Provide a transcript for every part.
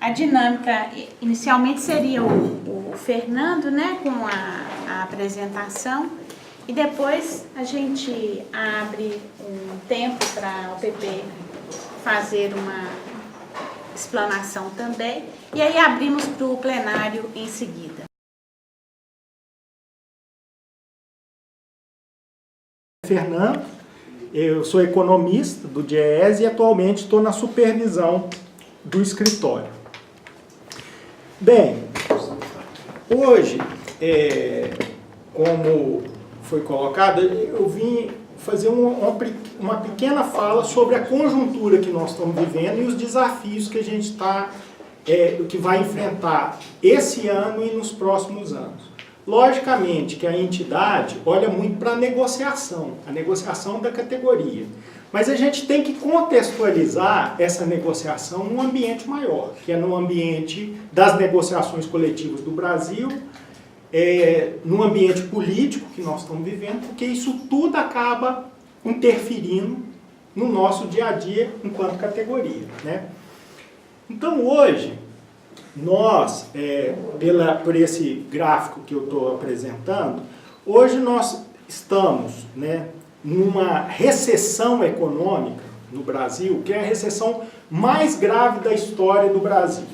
a dinâmica inicialmente seria o Fernando, né, com a apresentação, e depois a gente abre um tempo para o PP fazer uma explanação também, e aí abrimos para o plenário em seguida. Fernando, eu sou economista do DIEESE e atualmente estou na supervisão do escritório. Bem, hoje, como foi colocado, eu vim fazer uma pequena fala sobre a conjuntura que nós estamos vivendo e os desafios que a gente que vai enfrentar esse ano e nos próximos anos. Logicamente que a entidade olha muito para a negociação da categoria. Mas a gente tem que contextualizar essa negociação num ambiente maior, que é no ambiente das negociações coletivas do Brasil, no ambiente político que nós estamos vivendo, porque isso tudo acaba interferindo no nosso dia a dia enquanto categoria, né? Então hoje, nós, por esse gráfico que eu estou apresentando, hoje nós estamos, né, numa recessão econômica no Brasil, que é a recessão mais grave da história do Brasil.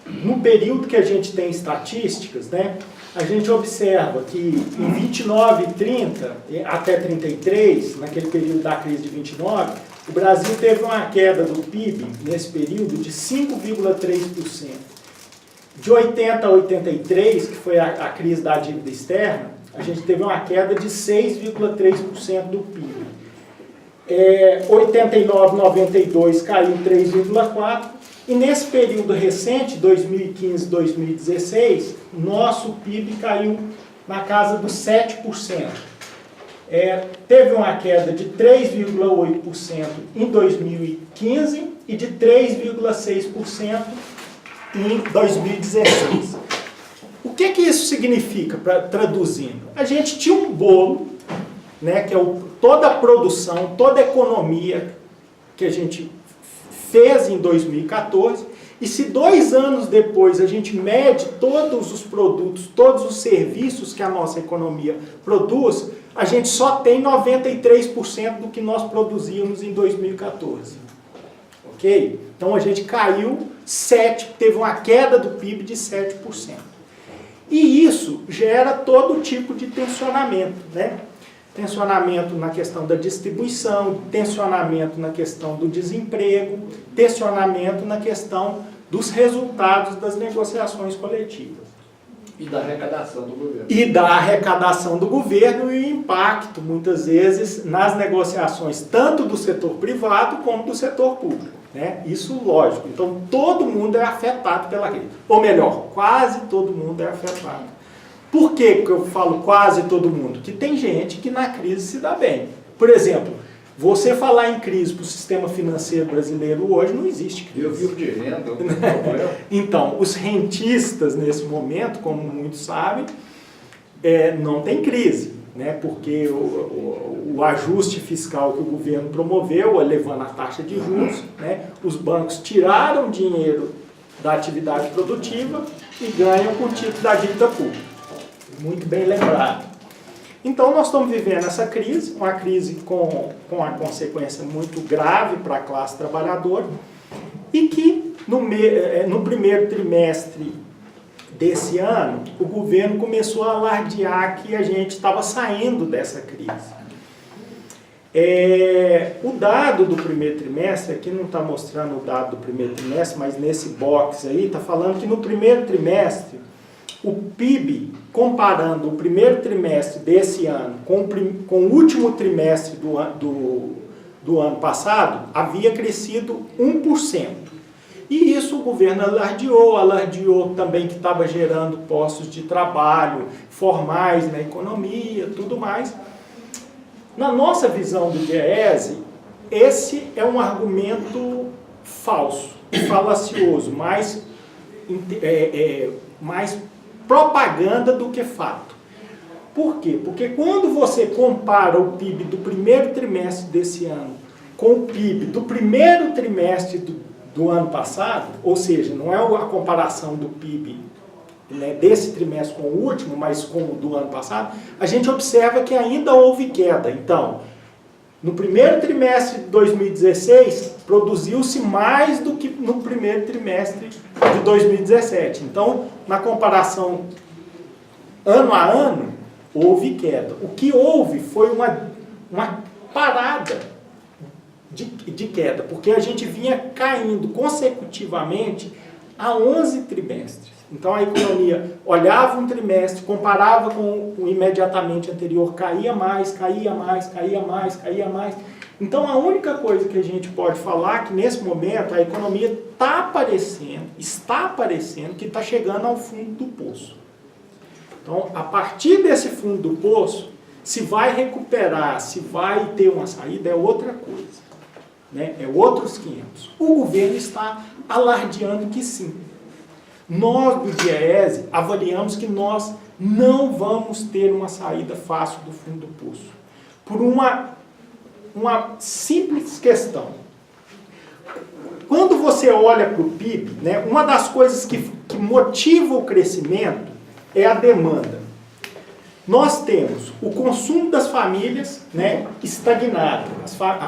No período que a gente tem estatísticas, né, a gente observa que em 29 e 30, até 33, naquele período da crise de 29, o Brasil teve uma queda do PIB, nesse período, de 5,3%. De 80 a 83, que foi a crise da dívida externa, a gente teve uma queda de 6,3% do PIB. 89, 92 caiu 3,4%. E nesse período recente, 2015, 2016, nosso PIB caiu na casa dos 7%. Teve uma queda de 3,8% em 2015 e de 3,6% em 2016. O que isso significa, traduzindo? A gente tinha um bolo, né, que é toda a produção, toda a economia que a gente fez em 2014, e se 2 anos depois a gente mede todos os produtos, todos os serviços que a nossa economia produz, a gente só tem 93% do que nós produzíamos em 2014. Ok? Então a gente caiu teve uma queda do PIB de 7%. E isso gera todo tipo de tensionamento, né? Tensionamento na questão da distribuição, tensionamento na questão do desemprego, tensionamento na questão dos resultados das negociações coletivas. E da arrecadação do governo. E da arrecadação do governo e o impacto, muitas vezes, nas negociações, tanto do setor privado como do setor público, né? Isso, lógico. Então, todo mundo é afetado pela crise. Ou melhor, quase todo mundo é afetado. Por que eu falo quase todo mundo? Que tem gente que na crise se dá bem. Por exemplo, você falar em crise para o sistema financeiro brasileiro hoje, não existe crise. Eu vivo de renda, não tem problema. Então, os rentistas nesse momento, como muitos sabem, não tem crise, né? Porque o ajuste fiscal que o governo promoveu, elevando a taxa de juros, né? Os bancos tiraram dinheiro da atividade produtiva e ganham com o título da dívida pública. Muito bem lembrado. Então, nós estamos vivendo essa crise, uma crise com uma consequência muito grave para a classe trabalhadora, e que no primeiro trimestre desse ano, o governo começou a alardear que a gente estava saindo dessa crise. O dado do primeiro trimestre, aqui não está mostrando o dado do primeiro trimestre, mas nesse box aí está falando que no primeiro trimestre, o PIB, comparando o primeiro trimestre desse ano com o último trimestre do ano passado, havia crescido 1%. E isso o governo alardeou também que estava gerando postos de trabalho formais na economia, tudo mais. Na nossa visão do DIEESE, esse é um argumento falso, falacioso, mais propaganda do que fato. Por quê? Porque quando você compara o PIB do primeiro trimestre desse ano com o PIB do primeiro trimestre do ano passado, ou seja, não é a comparação do PIB, né, desse trimestre com o último, mas com o do ano passado, a gente observa que ainda houve queda. Então, no primeiro trimestre de 2016, produziu-se mais do que no primeiro trimestre de 2017. Então, na comparação ano a ano, houve queda. O que houve foi uma parada de queda, porque a gente vinha caindo consecutivamente há 11 trimestres. Então a economia olhava um trimestre, comparava com o imediatamente anterior, caía mais, caía mais, caía mais, caía mais. Então a única coisa que a gente pode falar é que nesse momento a economia está aparecendo que está chegando ao fundo do poço. Então a partir desse fundo do poço, se vai recuperar, se vai ter uma saída, é outra coisa. Né? É outros 500. O governo está alardeando que sim. Nós, do DIEESE, avaliamos que nós não vamos ter uma saída fácil do fundo do poço. Por uma simples questão. Quando você olha para o PIB, né, uma das coisas que motiva o crescimento é a demanda. Nós temos o consumo das famílias, né, estagnado.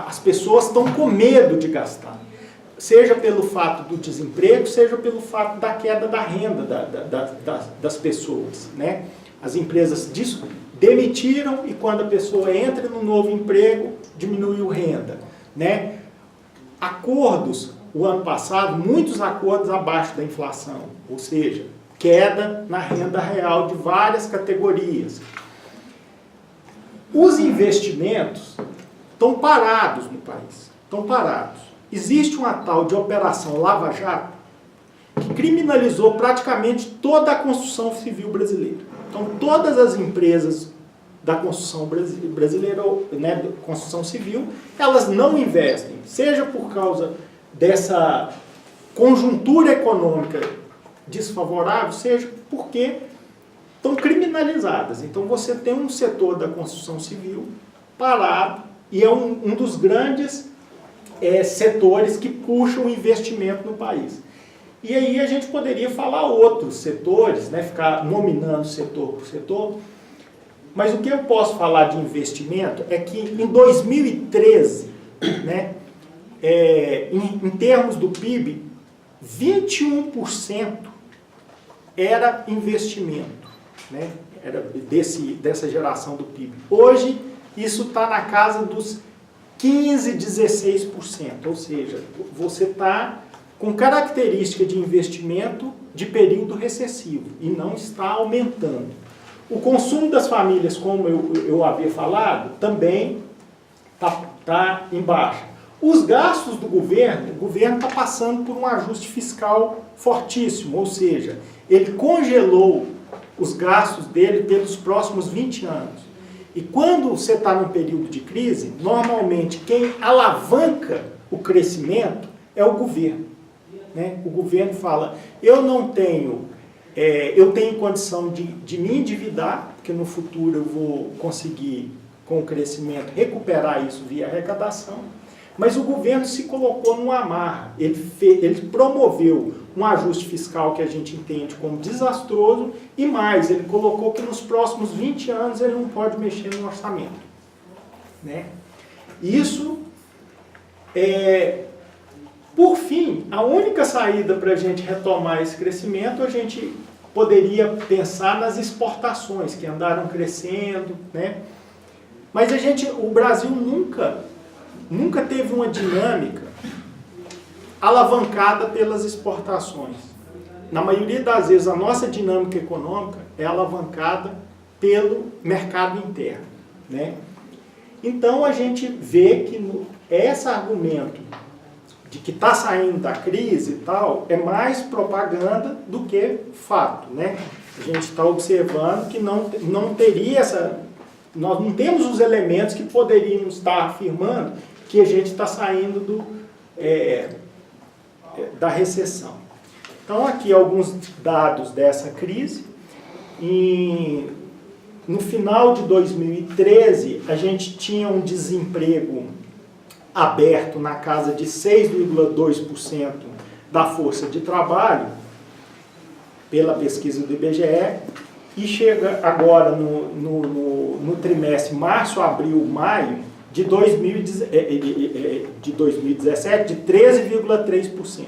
As pessoas estão com medo de gastar. Seja pelo fato do desemprego, seja pelo fato da queda da renda das pessoas. Né? As empresas demitiram e quando a pessoa entra no novo emprego, diminuiu renda. Né? Acordos, o ano passado, muitos acordos abaixo da inflação. Ou seja, queda na renda real de várias categorias. Os investimentos estão parados no país. Estão parados. Existe uma tal de Operação Lava Jato que criminalizou praticamente toda a construção civil brasileira. Então, todas as empresas da construção brasileira, né, construção civil, elas não investem, seja por causa dessa conjuntura econômica desfavorável, seja porque estão criminalizadas. Então você tem um setor da construção civil parado e é um dos grandes setores que puxam o investimento no país. E aí a gente poderia falar outros setores, né, ficar nominando setor por setor, mas o que eu posso falar de investimento é que em 2013, né, em termos do PIB, 21% era investimento, né? Era dessa geração do PIB. Hoje, isso está na casa dos 15%, 16%, ou seja, você está com característica de investimento de período recessivo e não está aumentando. O consumo das famílias, como eu havia falado, também está em baixa. Os gastos do governo, o governo está passando por um ajuste fiscal fortíssimo, ou seja, ele congelou os gastos dele pelos próximos 20 anos. E quando você está num período de crise, normalmente quem alavanca o crescimento é o governo. Né? O governo fala, eu tenho condição de me endividar, porque no futuro eu vou conseguir, com o crescimento, recuperar isso via arrecadação. Mas o governo se colocou numa amarra, ele promoveu um ajuste fiscal que a gente entende como desastroso e mais, ele colocou que nos próximos 20 anos ele não pode mexer no orçamento. Né? Isso, por fim, a única saída para a gente retomar esse crescimento, a gente poderia pensar nas exportações, que andaram crescendo, né? Mas o Brasil nunca teve uma dinâmica alavancada pelas exportações. Na maioria das vezes, a nossa dinâmica econômica é alavancada pelo mercado interno. Né? Então, a gente vê que esse argumento de que está saindo da crise e tal, é mais propaganda do que fato. Né? A gente está observando que não teria nós não temos os elementos que poderíamos estar afirmando que a gente está saindo da recessão. Então, aqui alguns dados dessa crise. Em no final de 2013, a gente tinha um desemprego aberto na casa de 6,2% da força de trabalho, pela pesquisa do IBGE, e chega agora no trimestre março, abril, maio de 2017 de 13,3%.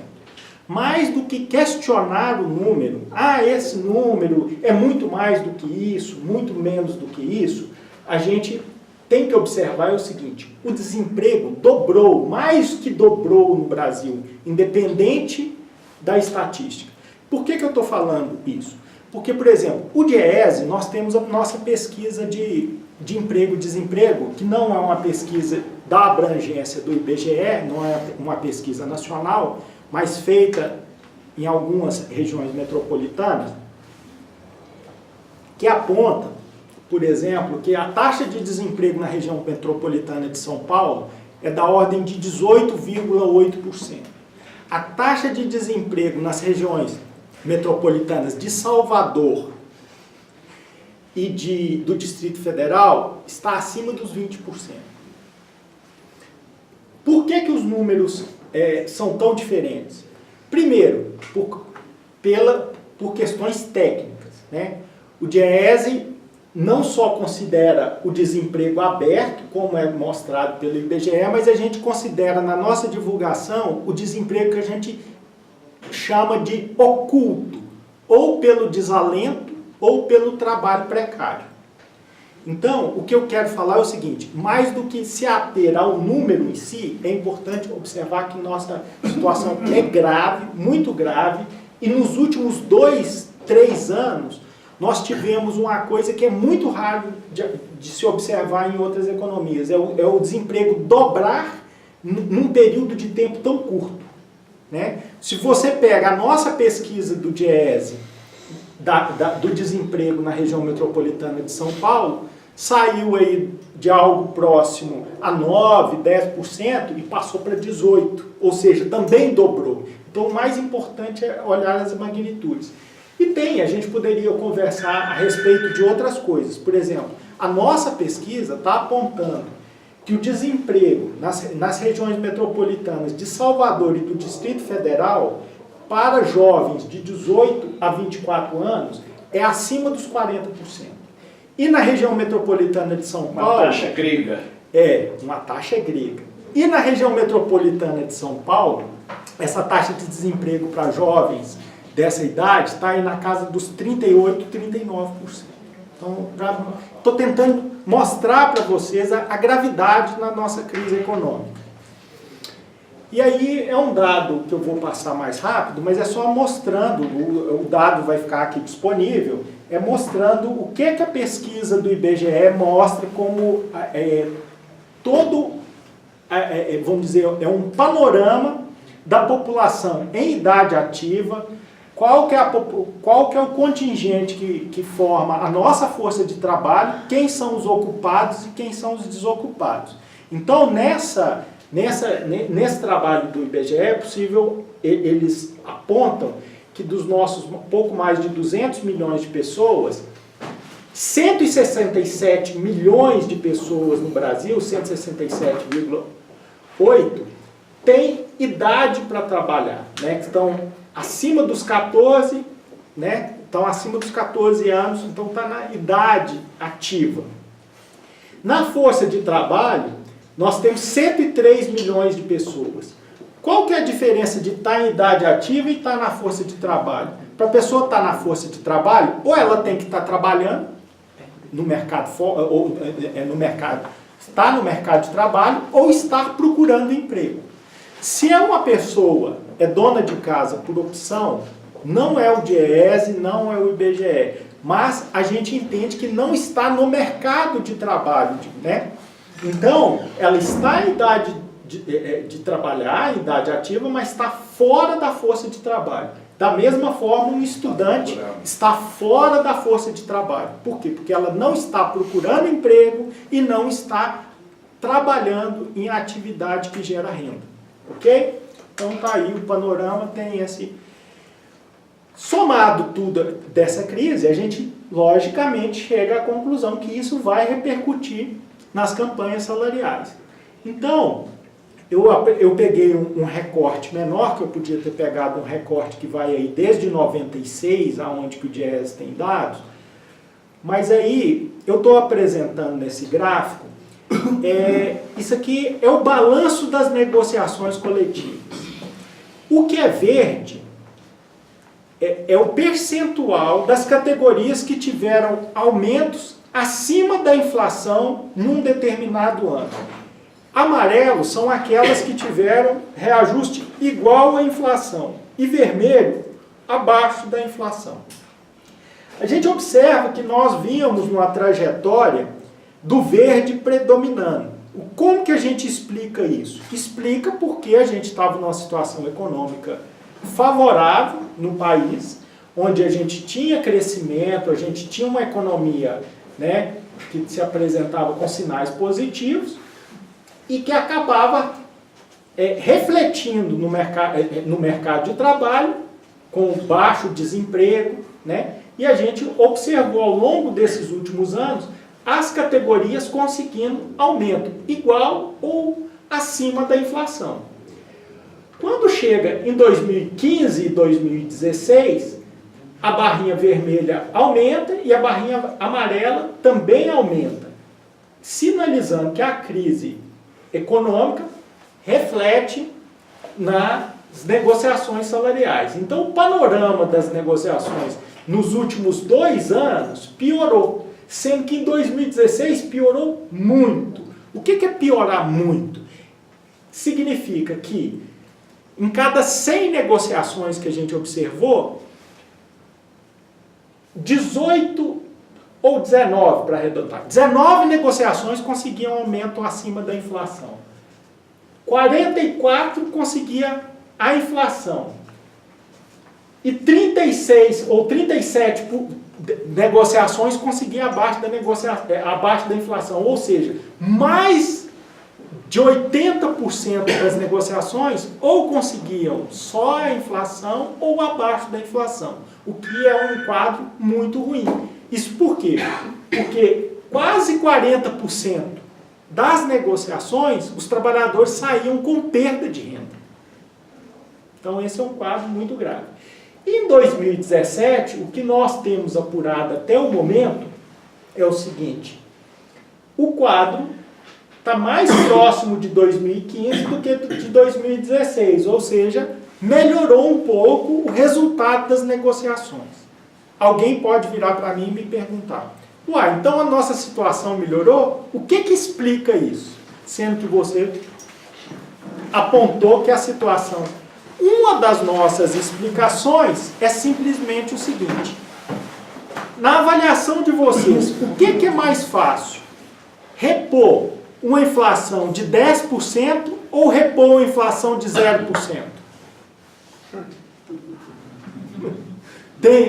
Mais do que questionar o número, esse número é muito mais do que isso, muito menos do que isso, a gente tem que observar o seguinte: o desemprego dobrou, mais que dobrou no Brasil, independente da estatística. Por que eu estou falando isso? Porque, por exemplo, o DIEESE, nós temos a nossa pesquisa de emprego e desemprego, que não é uma pesquisa da abrangência do IBGE, não é uma pesquisa nacional, mas feita em algumas regiões metropolitanas, que aponta, por exemplo, que a taxa de desemprego na região metropolitana de São Paulo é da ordem de 18,8%. A taxa de desemprego nas regiões metropolitanas de Salvador e do Distrito Federal está acima dos 20%. Por que os números são tão diferentes? Primeiro, por questões técnicas, né? O DIEESE não só considera o desemprego aberto, como é mostrado pelo IBGE, mas a gente considera na nossa divulgação o desemprego que a gente chama de oculto, ou pelo desalento, ou pelo trabalho precário. Então, o que eu quero falar é o seguinte: mais do que se ater ao número em si, é importante observar que nossa situação é grave, muito grave, e nos últimos 2, 3 anos, nós tivemos uma coisa que é muito raro de se observar em outras economias, é o desemprego dobrar num período de tempo tão curto, né? Se você pega a nossa pesquisa do DIEESE, do desemprego na região metropolitana de São Paulo, saiu aí de algo próximo a 9%, 10% e passou para 18%, ou seja, também dobrou. Então o mais importante é olhar as magnitudes. E a gente poderia conversar a respeito de outras coisas. Por exemplo, a nossa pesquisa está apontando que o desemprego nas regiões metropolitanas de Salvador e do Distrito Federal, para jovens de 18 a 24 anos, é acima dos 40%. E na região metropolitana de São Paulo... Uma taxa grega. Uma taxa grega. E na região metropolitana de São Paulo, essa taxa de desemprego para jovens dessa idade está aí na casa dos 38%, 39%. Então, estou tentando mostrar para vocês a gravidade na nossa crise econômica. E aí é um dado que eu vou passar mais rápido, mas é só mostrando, o dado vai ficar aqui disponível, mostrando o que a pesquisa do IBGE mostra como vamos dizer, é um panorama da população em idade ativa, qual que é o contingente que forma a nossa força de trabalho, quem são os ocupados e quem são os desocupados. Então, nesse trabalho do IBGE é possível, eles apontam que dos nossos pouco mais de 200 milhões de pessoas, 167 milhões de pessoas no Brasil, 167,8, têm idade para trabalhar, né? Que estão acima dos 14, né? Estão acima dos 14 anos, então está na idade ativa. Na força de trabalho, nós temos 103 milhões de pessoas. Qual que é a diferença de estar em idade ativa e estar na força de trabalho? Para a pessoa estar na força de trabalho, ou ela tem que estar trabalhando no mercado, estar no mercado de trabalho, ou estar procurando emprego. Se é uma pessoa, é dona de casa por opção, não é o DIEESE, não é o IBGE, mas a gente entende que não está no mercado de trabalho, né? Então, ela está em idade de trabalhar, em idade ativa, mas está fora da força de trabalho. Da mesma forma, um estudante está fora da força de trabalho. Por quê? Porque ela não está procurando emprego e não está trabalhando em atividade que gera renda. Ok? Então tá aí o panorama, tem esse... Somado tudo dessa crise, a gente logicamente, chega à conclusão que isso vai repercutir nas campanhas salariais. Então, eu peguei um recorte menor, que eu podia ter pegado um recorte que vai aí desde 96, aonde que o DIEESE tem dados, mas aí eu estou apresentando nesse gráfico, isso aqui é o balanço das negociações coletivas. O que é verde é o percentual das categorias que tiveram aumentos acima da inflação num determinado ano. Amarelo são aquelas que tiveram reajuste igual à inflação e vermelho abaixo da inflação. A gente observa que nós vínhamos numa trajetória do verde predominando. Como que a gente explica isso? Explica porque a gente estava numa situação econômica favorável no país, onde a gente tinha crescimento, a gente tinha uma economia, né, que se apresentava com sinais positivos e que acabava refletindo no mercado de trabalho, com baixo desemprego, né, e a gente observou ao longo desses últimos anos as categorias conseguindo aumento igual ou acima da inflação. Quando chega em 2015 e 2016, a barrinha vermelha aumenta e a barrinha amarela também aumenta, sinalizando que a crise econômica reflete nas negociações salariais. Então, o panorama das negociações nos últimos 2 anos piorou, sendo que em 2016 piorou muito. O que é piorar muito? Significa que em cada 100 negociações que a gente observou, 18 ou 19, para arredondar, 19 negociações conseguiam aumento acima da inflação. 44 conseguia a inflação. E 36 ou 37 negociações conseguiam abaixo da inflação. Ou seja, mais de 80% das negociações ou conseguiam só a inflação ou abaixo da inflação, o que é um quadro muito ruim. Isso por quê? Porque quase 40% das negociações, os trabalhadores saíam com perda de renda. Então esse é um quadro muito grave. Em 2017, o que nós temos apurado até o momento é o seguinte: o quadro está mais próximo de 2015 do que de 2016, ou seja, melhorou um pouco o resultado das negociações. Alguém pode virar para mim e me perguntar: uai, então a nossa situação melhorou? O que explica isso? Sendo que você apontou que a situação... Uma das nossas explicações é simplesmente o seguinte: na avaliação de vocês, o que é mais fácil? Repor uma inflação de 10% ou repor uma inflação de 0%?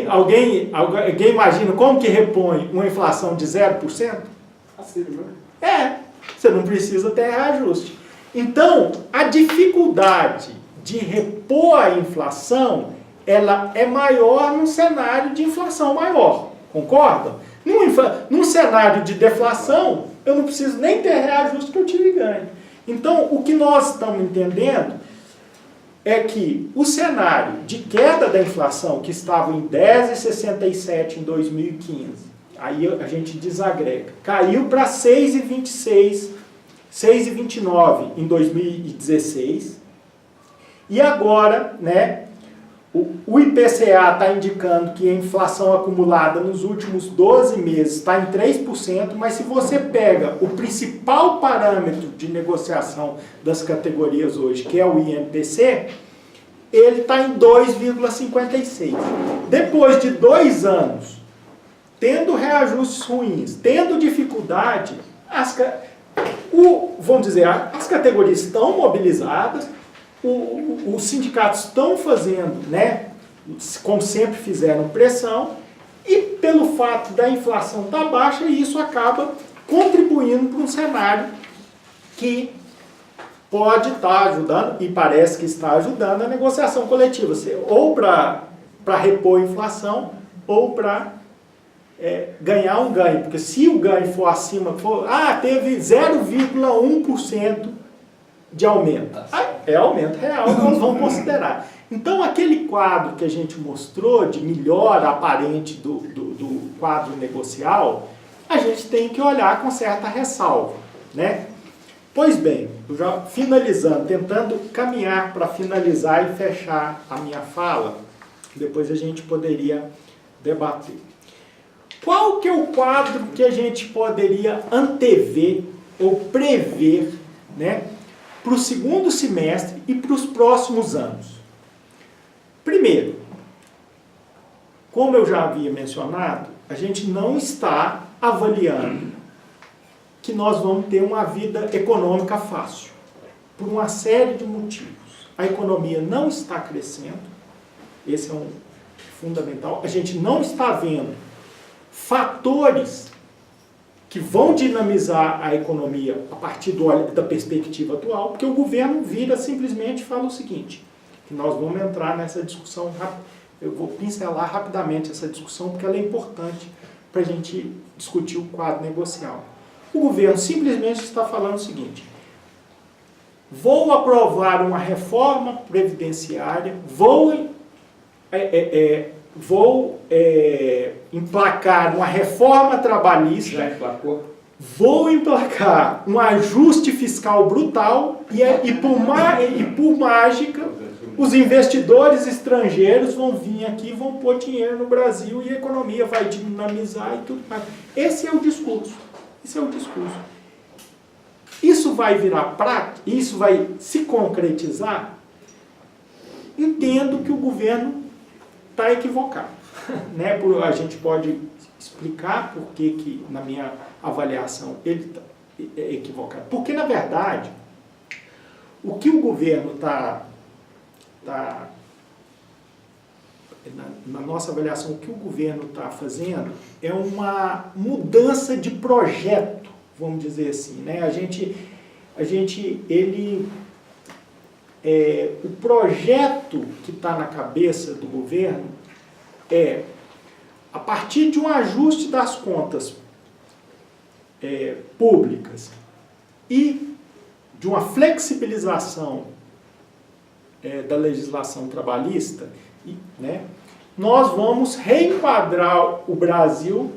Alguém imagina como que repõe uma inflação de 0%? Assim, né? Você não precisa ter reajuste. Então, a dificuldade de repor a inflação, ela é maior num cenário de inflação maior. Concordam? Num cenário de deflação, eu não preciso nem ter reajuste que eu tive ganho. Então, o que nós estamos entendendo é que o cenário de queda da inflação, que estava em 10,67 em 2015, aí a gente desagrega, caiu para 6,26, 6,29 em 2016, e agora, né, o IPCA está indicando que a inflação acumulada nos últimos 12 meses está em 3%, mas se você pega o principal parâmetro de negociação das categorias hoje, que é o INPC, ele está em 2,56%. Depois de 2 anos, tendo reajustes ruins, tendo dificuldade, vamos dizer, as categorias estão mobilizadas, os sindicatos estão fazendo, né, como sempre fizeram, pressão, e pelo fato da inflação estar baixa, isso acaba contribuindo para um cenário que pode estar ajudando, e parece que está ajudando, a negociação coletiva, ou para repor a inflação, ou para ganhar um ganho, porque se o ganho for acima, teve 0,1% de aumento. É aumento real, nós vamos considerar. Então, aquele quadro que a gente mostrou de melhora aparente do quadro negocial, a gente tem que olhar com certa ressalva, né? Pois bem, eu já finalizando, tentando caminhar para finalizar e fechar a minha fala, depois a gente poderia debater. Qual que é o quadro que a gente poderia antever ou prever, né, para o segundo semestre e para os próximos anos? Primeiro, como eu já havia mencionado, a gente não está avaliando que nós vamos ter uma vida econômica fácil, por uma série de motivos. A economia não está crescendo, esse é um fundamental. A gente não está vendo fatores que vão dinamizar a economia a partir da perspectiva atual, porque o governo vira simplesmente e fala o seguinte, que nós vamos entrar nessa discussão, eu vou pincelar rapidamente essa discussão, porque ela é importante para a gente discutir o quadro negocial. O governo simplesmente está falando o seguinte, vou aprovar uma reforma previdenciária, vou emplacar uma reforma trabalhista, Já emplacou? vou emplacar um ajuste fiscal brutal e por mágica os investidores estrangeiros vão vir aqui, vão pôr dinheiro no Brasil e a economia vai dinamizar e tudo mais. Esse é o discurso. Esse é o discurso. Isso vai virar prática? Isso vai se concretizar? Entendo que o governo está equivocado. Né? A gente pode explicar por que, na minha avaliação, ele está equivocado. Porque, na verdade, o que o governo está... Na nossa avaliação, o que o governo está fazendo é uma mudança de projeto, vamos dizer assim, né? O projeto que está na cabeça do governo é, a partir de um ajuste das contas públicas e de uma flexibilização da legislação trabalhista, né, nós vamos reenquadrar o Brasil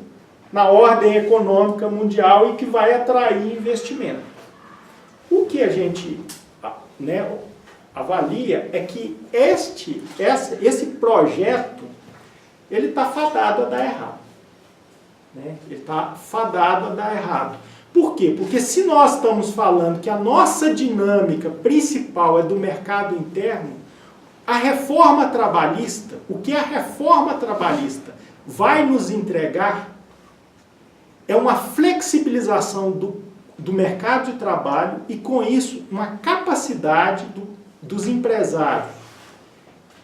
na ordem econômica mundial e que vai atrair investimento. O que a gente avalia é que esse projeto ele está fadado a dar errado. Né? Ele está fadado a dar errado. Por quê? Porque se nós estamos falando que a nossa dinâmica principal é do mercado interno, a reforma trabalhista, o que a reforma trabalhista vai nos entregar é uma flexibilização do mercado de trabalho e, com isso, uma capacidade dos empresários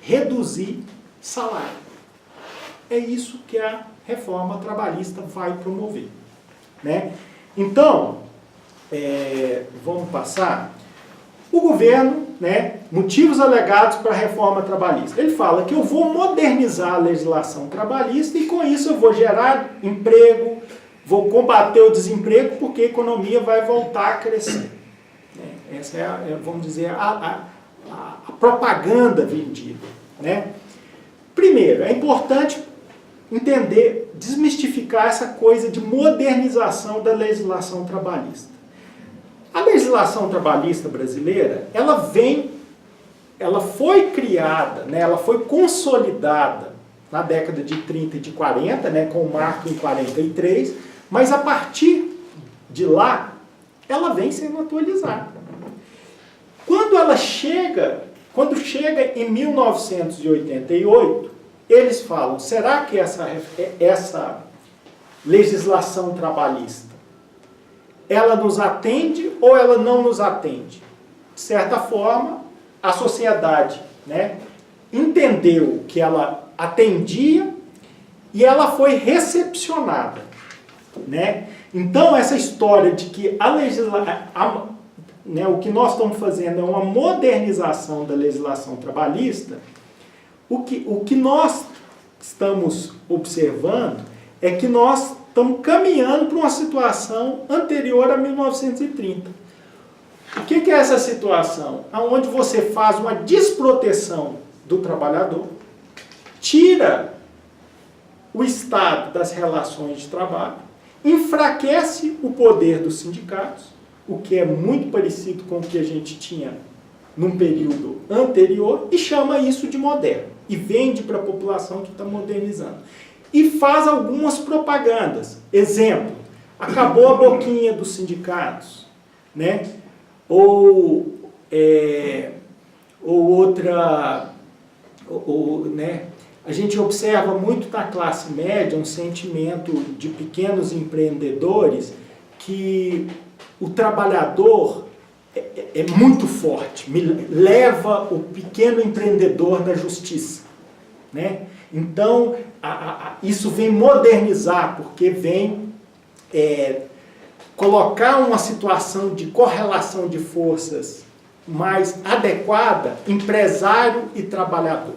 reduzir salário. É isso que a reforma trabalhista vai promover. Né? Então, vamos passar. O governo, né, motivos alegados para a reforma trabalhista. Ele fala que eu vou modernizar a legislação trabalhista e com isso eu vou gerar emprego, vou combater o desemprego porque a economia vai voltar a crescer. Essa é, vamos dizer, a propaganda vendida. Né? Primeiro, é importante entender, desmistificar essa coisa de modernização da legislação trabalhista. A legislação trabalhista brasileira, ela foi criada, né, ela foi consolidada na década de 30 e de 40, né, com o marco em 43, mas a partir de lá, ela vem sendo atualizada. Quando chega em 1988, eles falam, será que essa legislação trabalhista ela nos atende ou ela não nos atende? De certa forma, a sociedade, né, entendeu que ela atendia e ela foi recepcionada. Né? Então, essa história de que o que nós estamos fazendo é uma modernização da legislação trabalhista, o que nós estamos observando é que nós estamos caminhando para uma situação anterior a 1930. O que é essa situação? Onde você faz uma desproteção do trabalhador, tira o Estado das relações de trabalho, enfraquece o poder dos sindicatos, o que é muito parecido com o que a gente tinha num período anterior, e chama isso de moderno. E vende para a população que está modernizando. E faz algumas propagandas. Exemplo, acabou a boquinha dos sindicatos, né? Ou outra, né? A gente observa muito na classe média um sentimento de pequenos empreendedores que o trabalhador é muito forte, leva o pequeno empreendedor na justiça, né? Então, isso vem modernizar, porque vem colocar uma situação de correlação de forças mais adequada, empresário e trabalhador.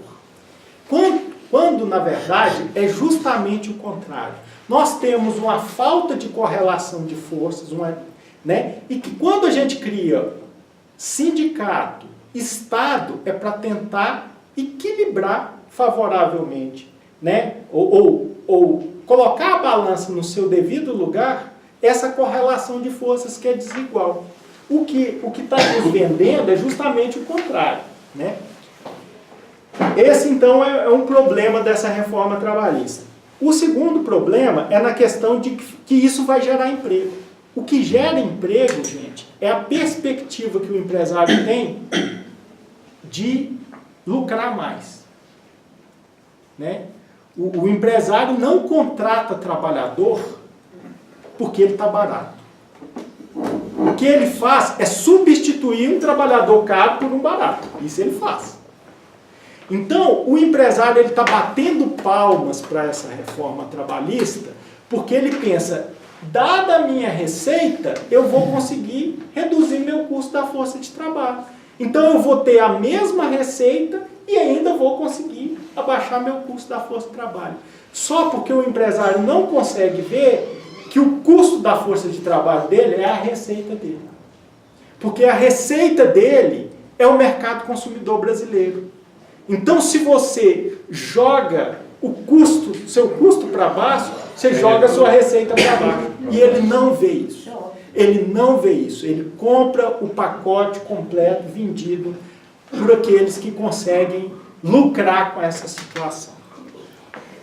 Quando, na verdade, é justamente o contrário. Nós temos uma falta de correlação de forças, né? E que quando a gente cria sindicato, Estado, é para tentar equilibrar favoravelmente, né? Ou colocar a balança no seu devido lugar, essa correlação de forças que é desigual. O que está nos vendendo é justamente o contrário, né? Esse, então, é um problema dessa reforma trabalhista. O segundo problema é na questão de que isso vai gerar emprego. O que gera emprego, gente, é a perspectiva que o empresário tem de lucrar mais, né? O empresário não contrata trabalhador porque ele está barato. O que ele faz é substituir um trabalhador caro por um barato. Isso ele faz. Então, o empresário está batendo palmas para essa reforma trabalhista porque ele pensa, dada a minha receita, eu vou conseguir reduzir meu custo da força de trabalho. Então, eu vou ter a mesma receita e ainda vou conseguir abaixar meu custo da força de trabalho. Só porque o empresário não consegue ver que o custo da força de trabalho dele é a receita dele. Porque a receita dele é o mercado consumidor brasileiro. Então, se você joga seu custo para baixo, você joga a sua receita para baixo. E ele não vê isso. Ele não vê isso. Ele compra o pacote completo vendido por aqueles que conseguem lucrar com essa situação.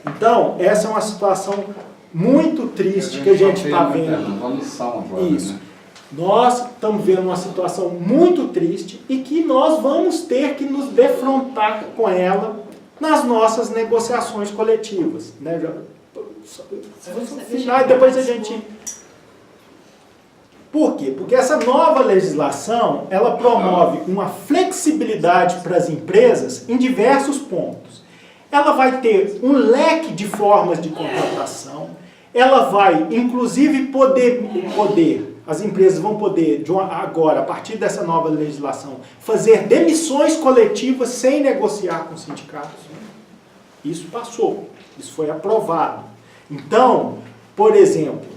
Então, essa é uma situação muito triste que a gente está vendo. Isso. Nós estamos vendo uma situação muito triste e que nós vamos ter que nos defrontar com ela nas nossas negociações coletivas, né? E depois a gente... Por quê? Porque essa nova legislação, ela promove uma flexibilidade para as empresas em diversos pontos. Ela vai ter um leque de formas de contratação, ela vai, inclusive, poder as empresas vão poder, agora, a partir dessa nova legislação, fazer demissões coletivas sem negociar com os sindicatos. Isso passou, isso foi aprovado. Então, por exemplo,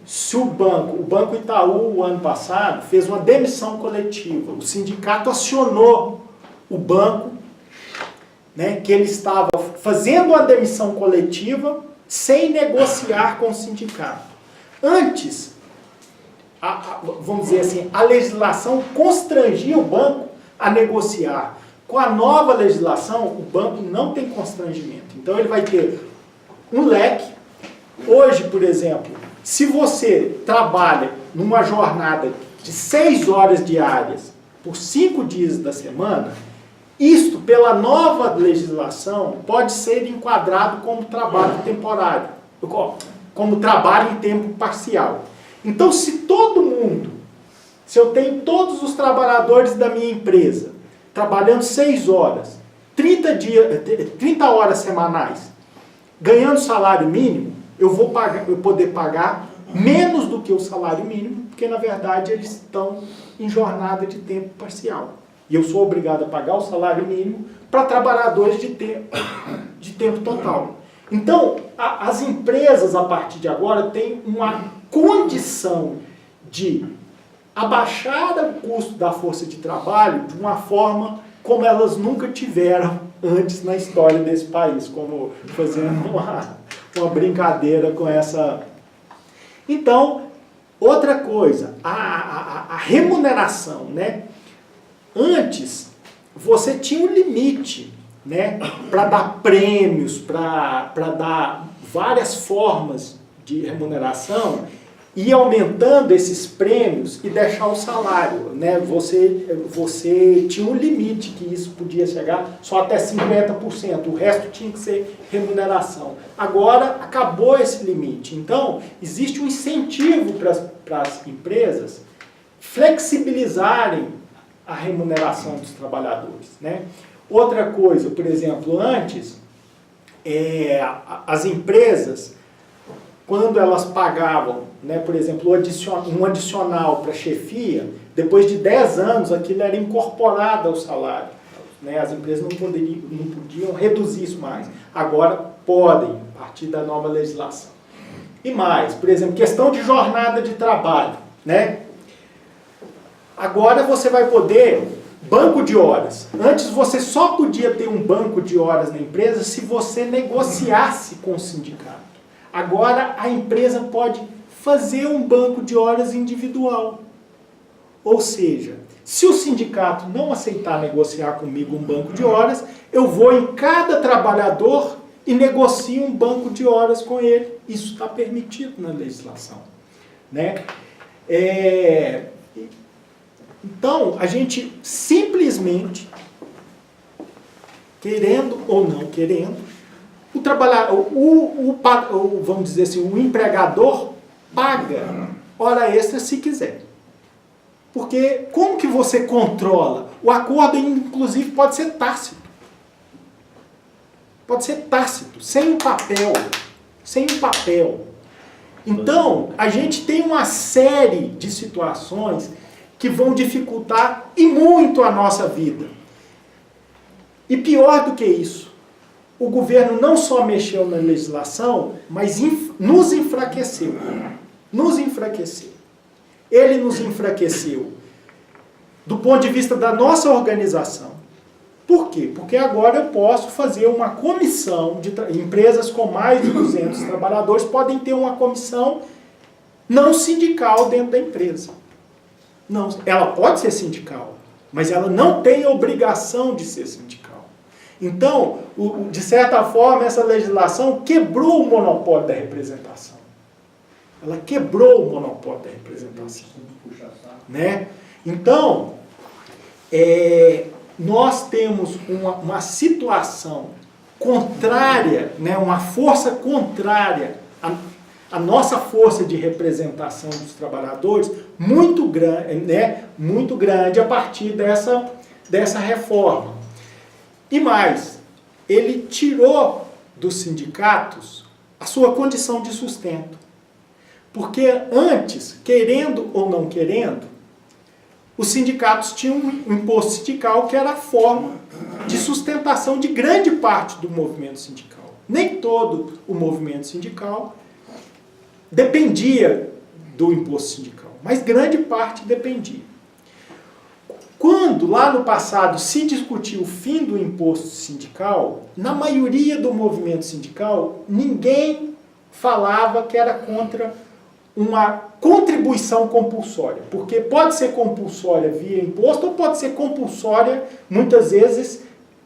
se o Banco Itaú, o ano passado, fez uma demissão coletiva, o sindicato acionou o banco, né, que ele estava fazendo uma demissão coletiva sem negociar com o sindicato. Antes, vamos dizer assim, a legislação constrangia o banco a negociar. Com a nova legislação, o banco não tem constrangimento. Então, ele vai ter um leque. Hoje, por exemplo, se você trabalha numa jornada de 6 horas diárias por 5 dias da semana, isto, pela nova legislação, pode ser enquadrado como trabalho temporário, como trabalho em tempo parcial. Então, se eu tenho todos os trabalhadores da minha empresa trabalhando 6 horas, 30 horas semanais, ganhando salário mínimo, eu vou poder pagar menos do que o salário mínimo, porque, na verdade, eles estão em jornada de tempo parcial. E eu sou obrigado a pagar o salário mínimo para trabalhadores de tempo total. Então, as empresas, a partir de agora, têm uma condição de abaixar o custo da força de trabalho de uma forma como elas nunca tiveram antes na história desse país, como fazendo uma brincadeira com essa... Então, outra coisa, a remuneração, né? Antes, você tinha um limite, né? Para dar prêmios, para dar várias formas de remuneração, e aumentando esses prêmios e deixar o salário, né? Você tinha um limite que isso podia chegar só até 50%, o resto tinha que ser remuneração. Agora acabou esse limite, então existe um incentivo para as empresas flexibilizarem a remuneração dos trabalhadores, né? Outra coisa, por exemplo, antes, as empresas, quando elas pagavam, né, por exemplo, um adicional para a chefia, depois de 10 anos aquilo era incorporado ao salário, né? As empresas não podiam reduzir isso mais. Agora podem, a partir da nova legislação. E mais, por exemplo, questão de jornada de trabalho, né? Agora você vai poder... Banco de horas. Antes você só podia ter um banco de horas na empresa se você negociasse com o sindicato. Agora a empresa pode fazer um banco de horas individual. Ou seja, se o sindicato não aceitar negociar comigo um banco de horas, eu vou em cada trabalhador e negocio um banco de horas com ele. Isso está permitido na legislação, né? Então, a gente simplesmente, querendo ou não querendo, o trabalhador, vamos dizer assim, o empregador paga hora extra se quiser. Porque como que você controla? O acordo, inclusive, pode ser tácito. Pode ser tácito, sem um papel. Sem um papel. Então, a gente tem uma série de situações que vão dificultar e muito a nossa vida. E pior do que isso, o governo não só mexeu na legislação, mas nos enfraqueceu. Nos enfraqueceu. Ele nos enfraqueceu do ponto de vista da nossa organização. Por quê? Porque agora eu posso fazer uma comissão, empresas com mais de 200 trabalhadores podem ter uma comissão não sindical dentro da empresa. Não, ela pode ser sindical, mas ela não tem obrigação de ser sindical. Então, de certa forma, essa legislação quebrou o monopólio da representação. Ela quebrou o monopólio da representação. Né? Então, nós temos uma situação contrária, né, uma força contrária à nossa força de representação dos trabalhadores muito grande, né, muito grande a partir dessa reforma. E mais, ele tirou dos sindicatos a sua condição de sustento. Porque antes, querendo ou não querendo, os sindicatos tinham um imposto sindical que era a forma de sustentação de grande parte do movimento sindical. Nem todo o movimento sindical dependia do imposto sindical, mas grande parte dependia. Quando, lá no passado, se discutiu o fim do imposto sindical, na maioria do movimento sindical, ninguém falava que era contra uma contribuição compulsória, porque pode ser compulsória via imposto ou pode ser compulsória, muitas vezes,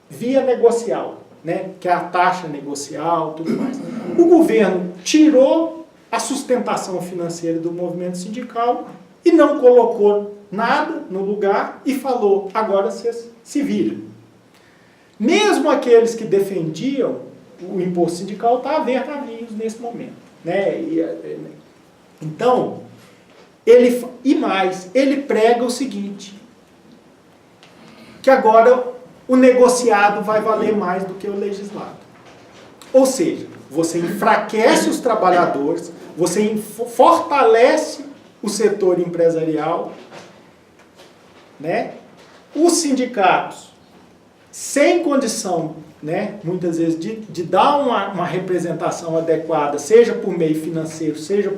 via negocial, né? Que é a taxa negocial, tudo mais. O governo tirou a sustentação financeira do movimento sindical e não colocou nada no lugar e falou, agora vocês se viram. Mesmo aqueles que defendiam o imposto sindical estão a ver navios nesse momento, né? Então, ele prega o seguinte, que agora o negociado vai valer mais do que o legislado. Ou seja, você enfraquece os trabalhadores, você fortalece o setor empresarial, né? Os sindicatos, sem condição né, muitas vezes, de dar uma representação adequada, seja por meio financeiro, seja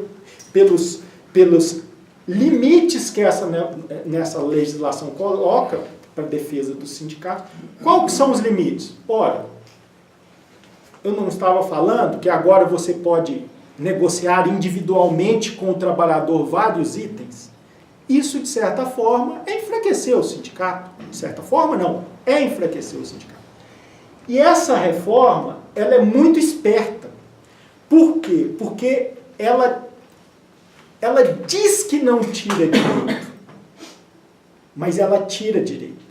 pelos limites que nessa legislação coloca para a defesa do sindicato. Quais são os limites? Ora, eu não estava falando que agora você pode negociar individualmente com o trabalhador vários itens? Isso, de certa forma, é enfraquecer o sindicato. De certa forma, não. É enfraquecer o sindicato. E essa reforma, ela é muito esperta. Por quê? Porque ela diz que não tira direito, mas ela tira direito.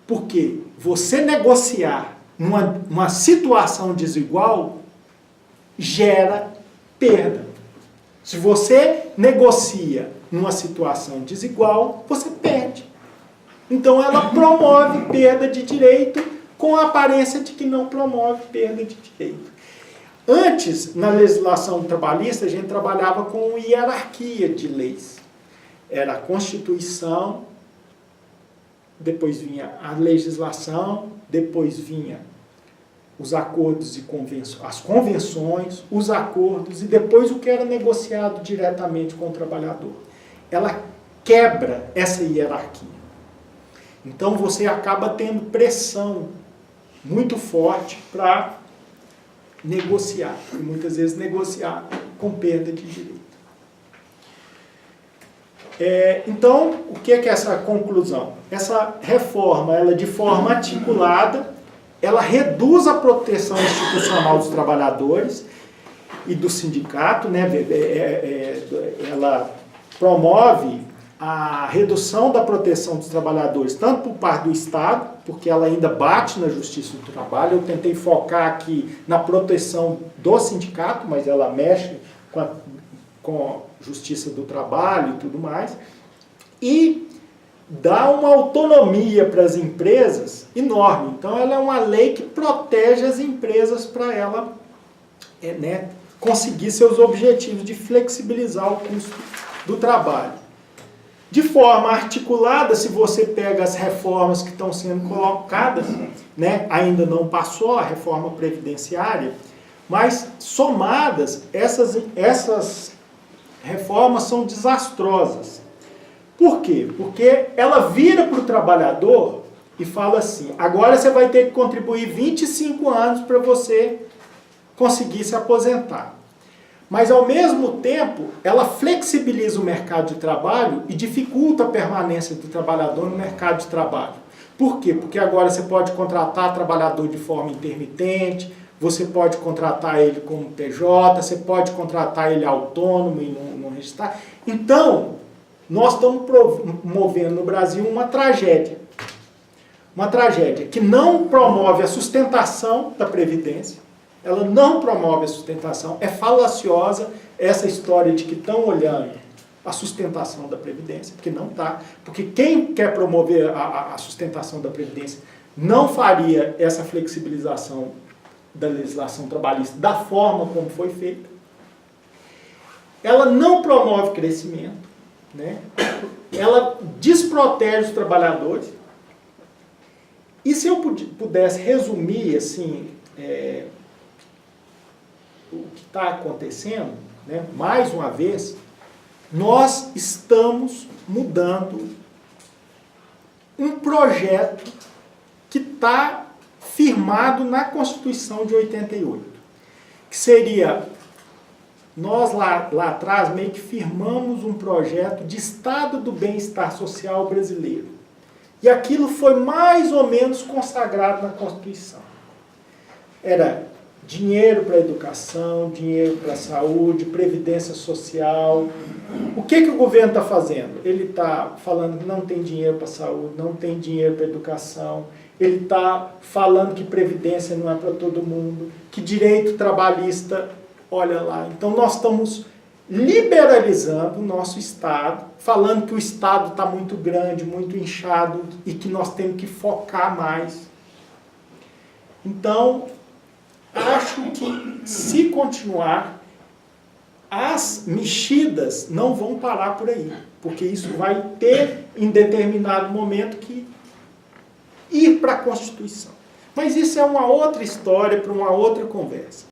Porque você negociar numa situação desigual gera perda. Se você negocia numa situação desigual, você perde. Então ela promove perda de direito com a aparência de que não promove perda de direito. Antes, na legislação trabalhista, a gente trabalhava com hierarquia de leis. Era a Constituição, depois vinha a legislação, depois vinha os acordos e as convenções, os acordos e depois o que era negociado diretamente com o trabalhador. Ela quebra essa hierarquia. Então você acaba tendo pressão muito forte para negociar, e muitas vezes negociar com perda de direito. Então, o que é essa conclusão? Essa reforma, ela de forma articulada, ela reduz a proteção institucional dos trabalhadores e do sindicato, né? Ela promove a redução da proteção dos trabalhadores, tanto por parte do Estado, porque ela ainda bate na Justiça do Trabalho. Eu tentei focar aqui na proteção do sindicato, mas ela mexe com a Justiça do Trabalho e tudo mais, e dá uma autonomia para as empresas enorme. Então, ela é uma lei que protege as empresas para ela conseguir seus objetivos de flexibilizar o custo do trabalho. De forma articulada, se você pega as reformas que estão sendo colocadas, né, ainda não passou a reforma previdenciária, mas somadas, essas reformas são desastrosas. Por quê? Porque ela vira para o trabalhador e fala assim: agora você vai ter que contribuir 25 anos para você conseguir se aposentar. Mas, ao mesmo tempo, ela flexibiliza o mercado de trabalho e dificulta a permanência do trabalhador no mercado de trabalho. Por quê? Porque agora você pode contratar trabalhador de forma intermitente, você pode contratar ele como PJ, você pode contratar ele autônomo e não registrar. Então, nós estamos promovendo no Brasil uma tragédia. Uma tragédia que não promove a sustentação da Previdência. Ela não promove a sustentação. É falaciosa essa história de que estão olhando a sustentação da Previdência, porque não está. Porque quem quer promover a sustentação da Previdência não faria essa flexibilização da legislação trabalhista da forma como foi feita. Ela não promove crescimento, né? Ela desprotege os trabalhadores. E se eu pudesse resumir assim, o que está acontecendo, né? Mais uma vez, nós estamos mudando um projeto que está firmado na Constituição de 88, que seria, nós lá atrás meio que firmamos um projeto de Estado do Bem-Estar Social brasileiro. E aquilo foi mais ou menos consagrado na Constituição. Era dinheiro para a educação, dinheiro para a saúde, previdência social. O que o governo está fazendo? Ele está falando que não tem dinheiro para a saúde, não tem dinheiro para a educação. Ele está falando que previdência não é para todo mundo, que direito trabalhista, olha lá. Então nós estamos liberalizando o nosso Estado, falando que o Estado está muito grande, muito inchado e que nós temos que focar mais. Então, acho que, se continuar, as mexidas não vão parar por aí, porque isso vai ter, em determinado momento, que ir para a Constituição. Mas isso é uma outra história para uma outra conversa.